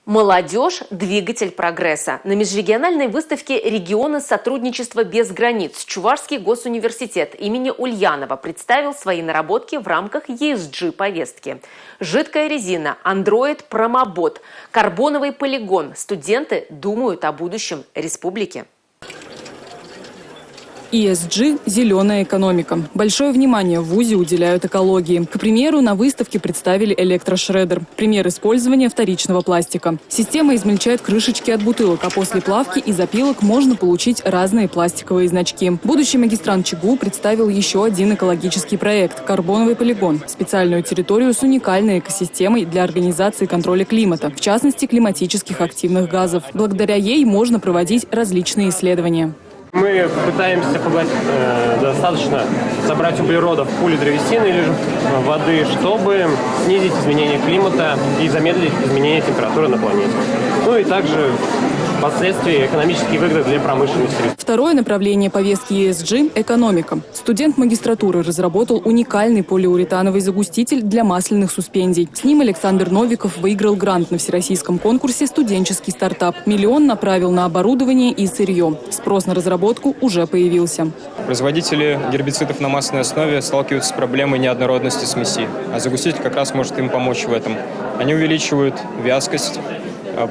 Молодежь – двигатель прогресса. На межрегиональной выставке «Регионы сотрудничества без границ» Чувашский госуниверситет имени Ульянова представил свои наработки в рамках ESG-повестки. Жидкая резина, андроид-промобот, карбоновый полигон. Студенты думают о будущем республики. ESG – зеленая экономика. Большое внимание в ВУЗе уделяют экологии. К примеру, на выставке представили электрошредер – пример использования вторичного пластика. Система измельчает крышечки от бутылок, а после плавки из опилок можно получить разные пластиковые значки. Будущий магистрант ЧГУ представил еще один экологический проект – карбоновый полигон – специальную территорию с уникальной экосистемой для организации контроля климата, в частности климатических активных газов. Благодаря ей можно проводить различные исследования. Мы пытаемся достаточно собрать углерода в пуле древесины или воды, чтобы снизить изменение климата и замедлить изменение температуры на планете. Ну и также впоследствии экономические выгоды для промышленности. Второе направление повестки ESG – экономика. Студент магистратуры разработал уникальный полиуретановый загуститель для масляных суспензий. С ним Александр Новиков выиграл грант на всероссийском конкурсе «Студенческий стартап». Миллион направил на оборудование и сырье. Спрос на разработку уже появился. Производители гербицидов на масляной основе сталкиваются с проблемой неоднородности смеси, а загуститель как раз может им помочь в этом. Они увеличивают вязкость,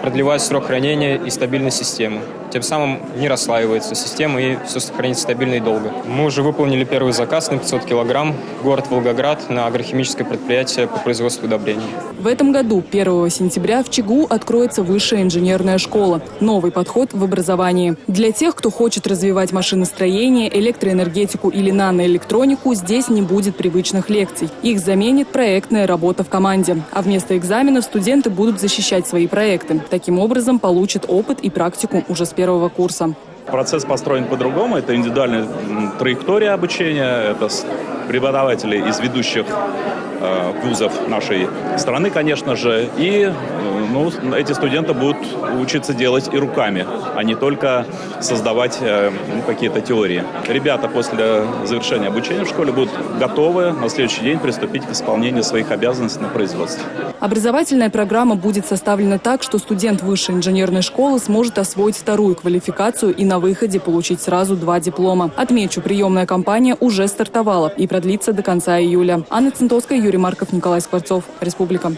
продлевает срок хранения и стабильность системы. Тем самым не расслаивается система и все сохранится стабильно и долго. Мы уже выполнили первый заказ на 500 килограмм в город Волгоград на агрохимическое предприятие по производству удобрений. В этом году, 1 сентября, в ЧГУ откроется высшая инженерная школа. Новый подход в образовании. Для тех, кто хочет развивать машиностроение, электроэнергетику или наноэлектронику, здесь не будет привычных лекций. Их заменит проектная работа в команде. А вместо экзаменов студенты будут защищать свои проекты. Таким образом, получат опыт и практику уже с первого курса. Процесс построен по-другому. Это индивидуальная траектория обучения. Это преподаватели из ведущих вузов нашей страны, конечно же. И эти студенты будут учиться делать и руками, а не только создавать какие-то теории. Ребята после завершения обучения в школе будут готовы на следующий день приступить к исполнению своих обязанностей на производстве. Образовательная программа будет составлена так, что студент высшей инженерной школы сможет освоить вторую квалификацию и на выходе получить сразу 2 диплома. Отмечу, приемная кампания уже стартовала и продлится до конца июля. Анна Центовская, Юрий Марков, Николай Скворцов. Республика.